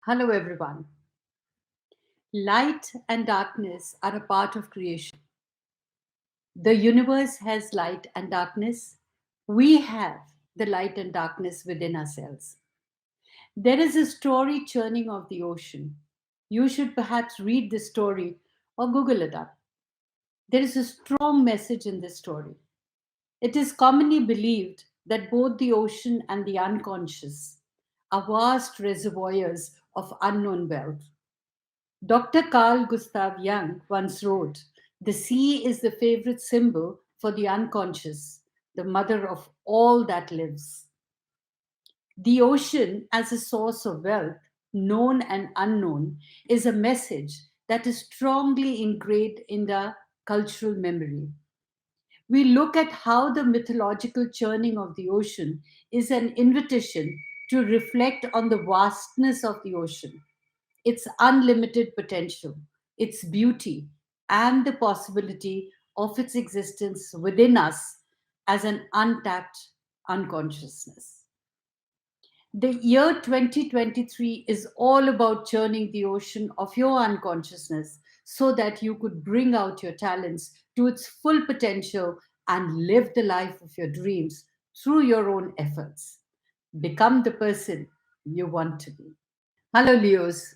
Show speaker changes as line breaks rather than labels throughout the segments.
Hello, everyone. Light and darkness are a part of creation. The universe has light and darkness. We have the light and darkness within ourselves. There is a story churning of the ocean. You should perhaps read this story or Google it up. There is a strong message in this story. It is commonly believed that both the ocean and the unconscious are vast reservoirs of unknown wealth. Dr. Carl Gustav Jung once wrote, "The sea is the favorite symbol for the unconscious, the mother of all that lives." The ocean, as a source of wealth, known and unknown, is a message that is strongly ingrained in the cultural memory. We look at how the mythological churning of the ocean is an invitation to reflect on the vastness of the ocean, its unlimited potential, its beauty, and the possibility of its existence within us as an untapped unconsciousness. The year 2023 is all about churning the ocean of your unconsciousness so that you could bring out your talents to its full potential and live the life of your dreams through your own efforts. Become the person you want to be. Hello, Leos.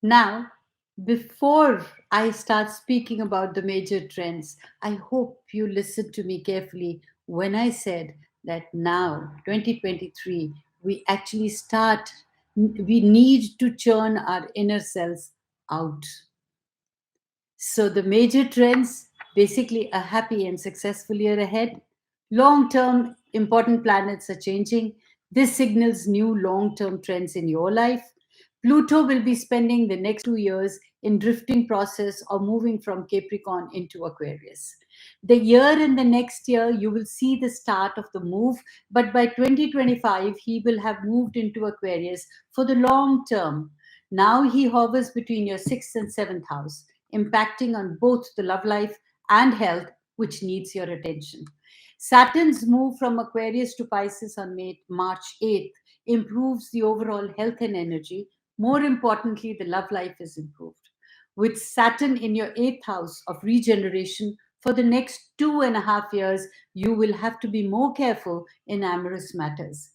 Now, before I start speaking about the major trends, I hope you listened to me carefully when I said that now, 2023, we actually we need to churn our inner selves out. So, the major trends basically a happy and successful year ahead. Long term, important planets are changing. This signals new long term trends in your life. Pluto will be spending the next 2 years in drifting process or moving from Capricorn into Aquarius. The year and the next year, you will see the start of the move, but by 2025, he will have moved into Aquarius for the long term. Now he hovers between your sixth and seventh house, impacting on both the love life and health, which needs your attention. Saturn's move from Aquarius to Pisces on March 8th improves the overall health and energy. More importantly, the love life is improved. With Saturn in your eighth house of regeneration, for the next 2.5 years, you will have to be more careful in amorous matters.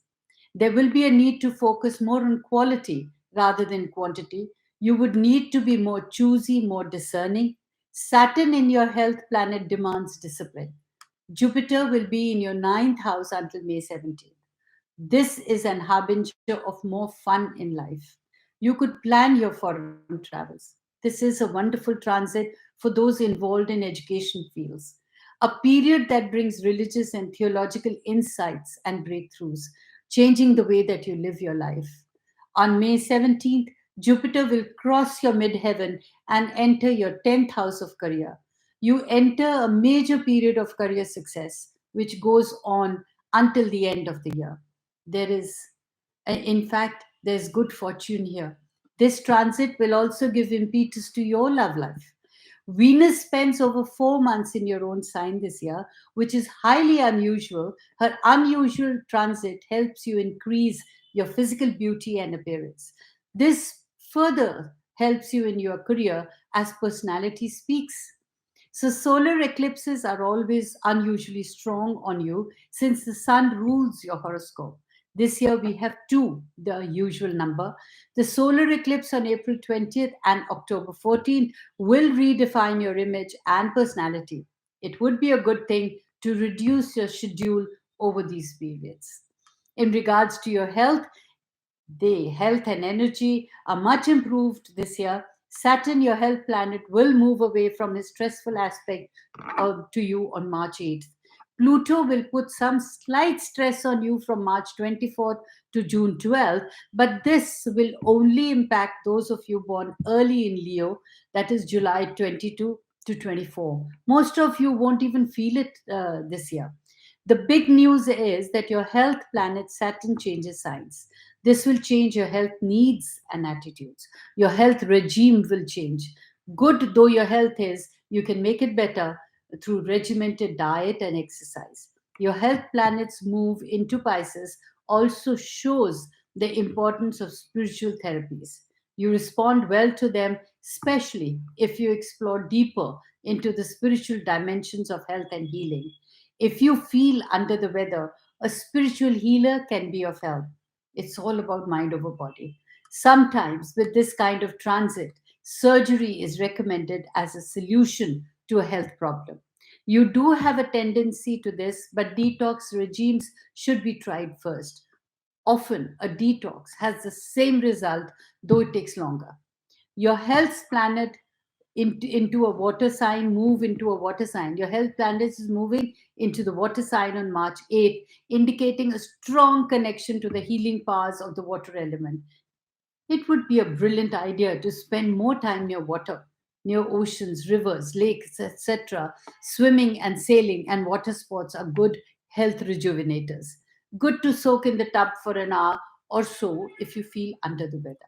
There will be a need to focus more on quality rather than quantity. You would need to be more choosy, more discerning. Saturn in your health planet demands discipline. Jupiter will be in your ninth house until May 17th. This is an harbinger of more fun in life. You could plan your foreign travels. This is a wonderful transit for those involved in education fields. A period that brings religious and theological insights and breakthroughs, changing the way that you live your life. On May 17th, Jupiter will cross your midheaven and enter your 10th house of career. You enter a major period of career success, which goes on until the end of the year. There is, in fact, there's good fortune here. This transit will also give impetus to your love life. Venus spends over 4 months in your own sign this year, which is highly unusual. Her unusual transit helps you increase your physical beauty and appearance. This further helps you in your career as personality speaks. So, solar eclipses are always unusually strong on you since the sun rules your horoscope. This year we have two, the usual number. The solar eclipse on April 20th and October 14th will redefine your image and personality. It would be a good thing to reduce your schedule over these periods. In regards to your health, the health and energy are much improved this year. Saturn, your health planet, will move away from his stressful aspect to you on March 8th. Pluto will put some slight stress on you from March 24th to June 12th, but this will only impact those of you born early in Leo, that is July 22 to 24. Most of you won't even feel it this year. The big news is that your health planet Saturn changes signs. This will change your health needs and attitudes. Your health regime will change. Good though your health is, you can make it better through regimented diet and exercise. Your health planet's move into Pisces also shows the importance of spiritual therapies. You respond well to them, especially if you explore deeper into the spiritual dimensions of health and healing. If you feel under the weather, a spiritual healer can be of help. It's all about mind over body. Sometimes, with this kind of transit, surgery is recommended as a solution to a health problem. You do have a tendency to this, but detox regimes should be tried first. Often, a detox has the same result, though it takes longer. Your health planet into a water sign, move into a water sign. Your health planet is moving into the water sign on March 8th, indicating a strong connection to the healing powers of the water element. It would be a brilliant idea to spend more time near water, near oceans, rivers, lakes, etc. Swimming and sailing and water sports are good health rejuvenators. Good to soak in the tub for an hour or so if you feel under the weather.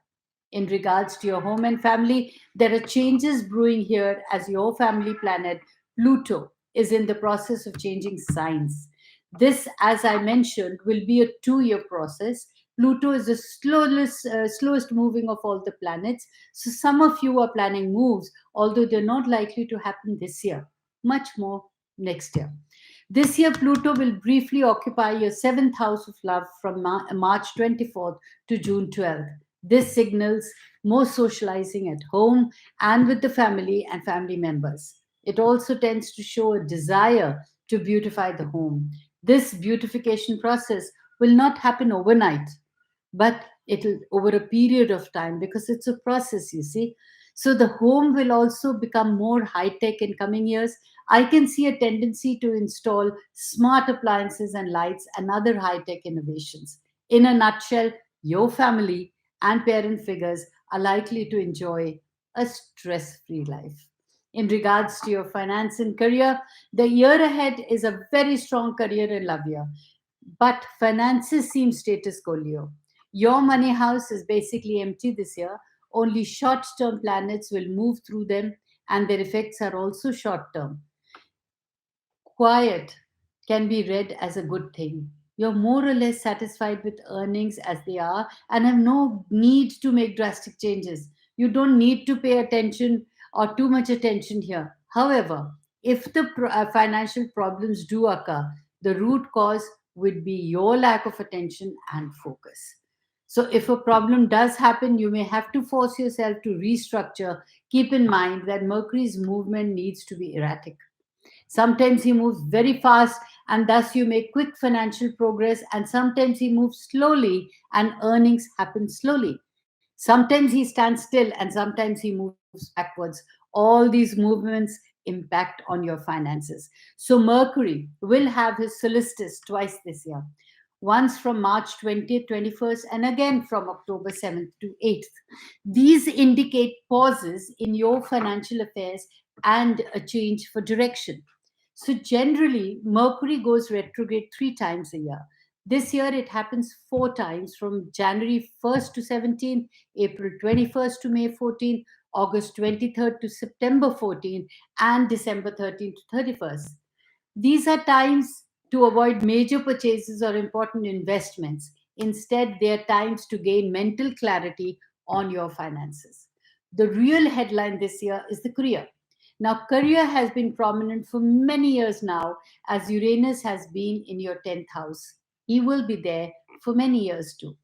In regards to your home and family, there are changes brewing here as your family planet, Pluto, is in the process of changing signs. This, as I mentioned, will be a 2 year process. Pluto is the slowest moving of all the planets. So some of you are planning moves, although they're not likely to happen this year, much more next year. This year, Pluto will briefly occupy your seventh house of love from March 24th to June 12th. This signals more socializing at home and with the family and family members. It also tends to show a desire to beautify the home. This beautification process will not happen overnight, but it'll over a period of time because it's a process, you see. So the home will also become more high tech in coming years. I can see a tendency to install smart appliances and lights and other high tech innovations. In a nutshell, your family and parent figures are likely to enjoy a stress free life. In regards to your finance and career, the year ahead is a very strong career and love year. But finances seem status quo, Leo. Your money house is basically empty this year. Only short term planets will move through them, and their effects are also short term. Quiet can be read as a good thing. You're more or less satisfied with earnings as they are and have no need to make drastic changes. You don't need to pay attention or too much attention here. However, if the financial problems do occur, the root cause would be your lack of attention and focus. So, if a problem does happen, you may have to force yourself to restructure. Keep in mind that Mercury's movement needs to be erratic. Sometimes he moves very fast and thus you make quick financial progress, and sometimes he moves slowly and earnings happen slowly. Sometimes he stands still and sometimes he moves backwards. All these movements impact on your finances. So, Mercury will have his solstice twice this year, once from March 20th, 21st, and again from October 7th to 8th. These indicate pauses in your financial affairs and a change for direction. So generally, Mercury goes retrograde 3 times a year. This year it happens 4 times from January 1st to 17th, April 21st to May 14th, August 23rd to September 14th, and December 13th to 31st. These are times to avoid major purchases or important investments. Instead, they are times to gain mental clarity on your finances. The real headline this year is the career. Now, career has been prominent for many years now, as Uranus has been in your 10th house. He will be there for many years too.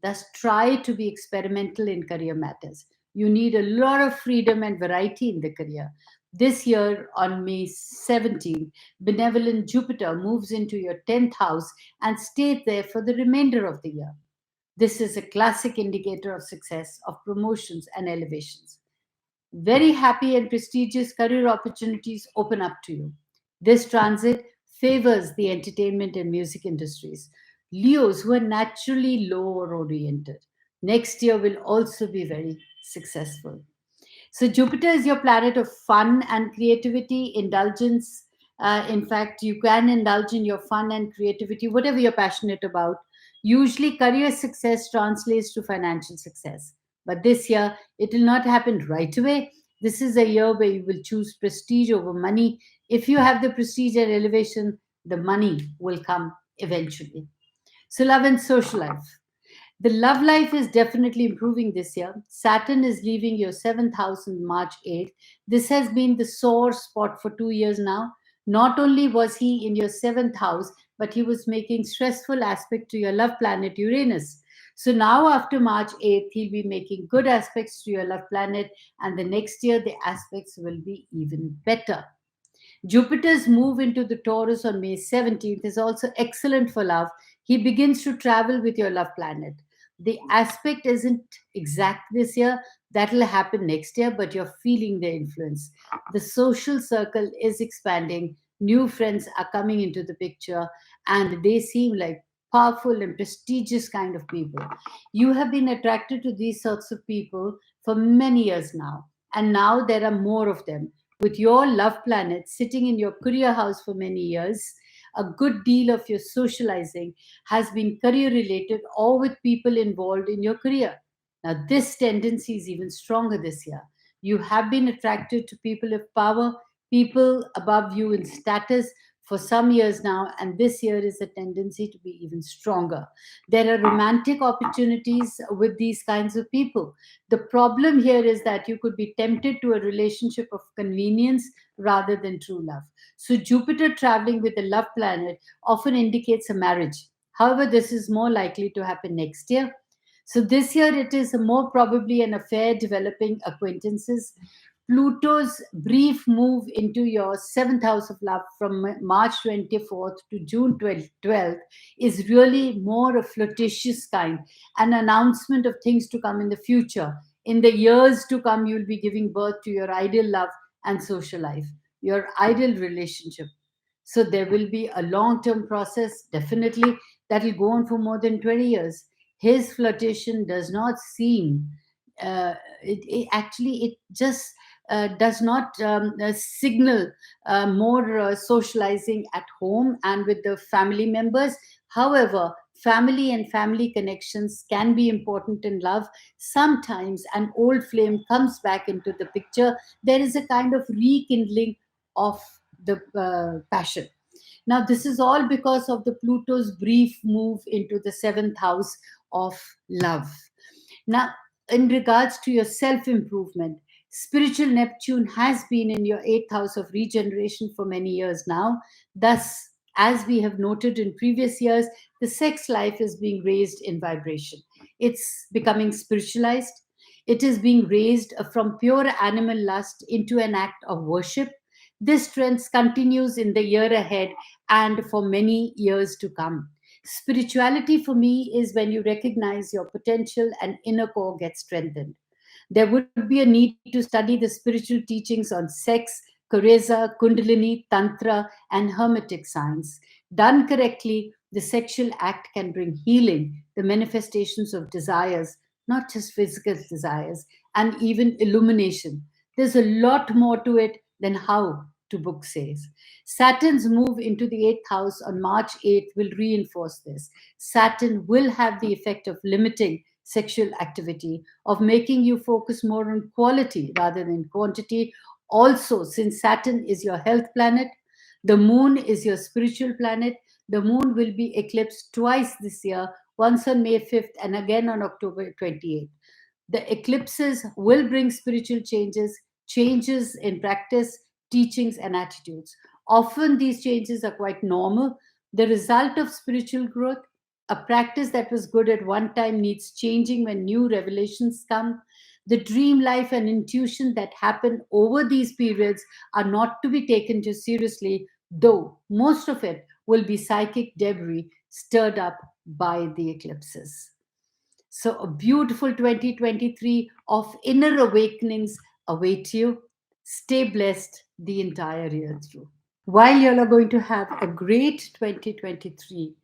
Thus, try to be experimental in career matters. You need a lot of freedom and variety in the career. This year, on May 17th, benevolent Jupiter moves into your 10th house and stays there for the remainder of the year. This is a classic indicator of success, of promotions and elevations. Very happy and prestigious career opportunities open up to you. This transit favors the entertainment and music industries. Leos who are naturally lower oriented next year will also be very successful. So, Jupiter is your planet of fun and creativity, indulgence. In fact, you can indulge in your fun and creativity, whatever you're passionate about. Usually, career success translates to financial success. But this year, it will not happen right away. This is a year where you will choose prestige over money. If you have the prestige and elevation, the money will come eventually. So, love and social life. The love life is definitely improving this year. Saturn is leaving your seventh house on March 8th. This has been the sore spot for 2 years now. Not only was he in your seventh house, but he was making stressful aspect to your love planet Uranus. So now, after March 8th, he'll be making good aspects to your love planet, and the next year, the aspects will be even better. Jupiter's move into the Taurus on May 17th is also excellent for love. He begins to travel with your love planet. The aspect isn't exact this year, that'll happen next year, but you're feeling the influence. The social circle is expanding, new friends are coming into the picture, and they seem like powerful and prestigious kind of people. You have been attracted to these sorts of people for many years now, and now there are more of them. With your love planet sitting in your career house for many years, a good deal of your socializing has been career related or with people involved in your career. Now, this tendency is even stronger this year. You have been attracted to people of power, people above you in status for some years now, and this year is a tendency to be even stronger. There are romantic opportunities with these kinds of people. The problem here is that you could be tempted to a relationship of convenience rather than true love. So, Jupiter traveling with a love planet often indicates a marriage. However, this is more likely to happen next year. So, this year it is more probably an affair developing acquaintances. Pluto's brief move into your seventh house of love from March 24th to June 12th is really more a flirtatious kind, an announcement of things to come in the future. In the years to come, you'll be giving birth to your ideal love and social life, your ideal relationship. So there will be a long term process, definitely, that will go on for more than 20 years. His flirtation does not seem, it actually, it just does not signal more socializing at home and with the family members. However, family and family connections can be important in love. Sometimes an old flame comes back into the picture. There is a kind of rekindling of the passion. Now, this is all because of the Pluto's brief move into the seventh house of love. Now, in regards to your self improvement, spiritual Neptune has been in your eighth house of regeneration for many years now. Thus, as we have noted in previous years, the sex life is being raised in vibration. It's becoming spiritualized. It is being raised from pure animal lust into an act of worship. This trend continues in the year ahead and for many years to come. Spirituality for me is when you recognize your potential and inner core gets strengthened. There would be a need to study the spiritual teachings on sex, Kareza, Kundalini, Tantra, and Hermetic science. Done correctly, the sexual act can bring healing, the manifestations of desires, not just physical desires, and even illumination. There's a lot more to it than how to book says. Saturn's move into the eighth house on March 8th will reinforce this. Saturn will have the effect of limiting sexual activity, of making you focus more on quality rather than quantity. Also, since Saturn is your health planet, the moon is your spiritual planet. The moon will be eclipsed twice this year, once on May 5th and again on October 28th. The eclipses will bring spiritual changes, changes in practice, teachings, and attitudes. Often these changes are quite normal. The result of spiritual growth, a practice that was good at one time needs changing when new revelations come. The dream life and intuition that happen over these periods are not to be taken too seriously, though most of it will be psychic debris stirred up by the eclipses. So, a beautiful 2023 of inner awakenings await you. Stay blessed the entire year through. While you all are going to have a great 2023,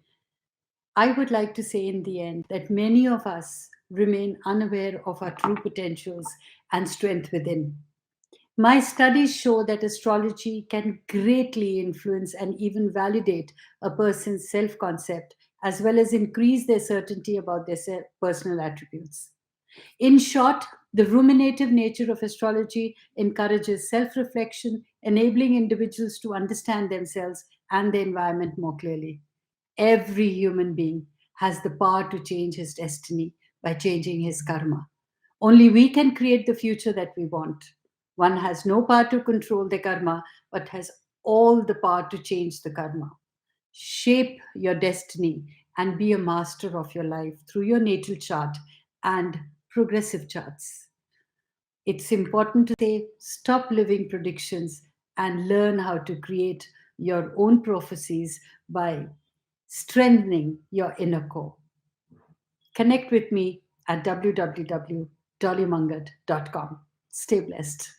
I would like to say in the end that many of us remain unaware of our true potentials and strength within. My studies show that astrology can greatly influence and even validate a person's self concept, as well as increase their certainty about their personal attributes. In short, the ruminative nature of astrology encourages self reflection, enabling individuals to understand themselves and the environment more clearly. Every human being has the power to change his destiny by changing his karma. Only we can create the future that we want. One has no power to control the karma, but has all the power to change the karma. Shape your destiny and be a master of your life through your natal chart and progressive charts. It's important to say stop living predictions and learn how to create your own prophecies by strengthening your inner core. Connect with me at www.dollymanghat.com. Stay blessed.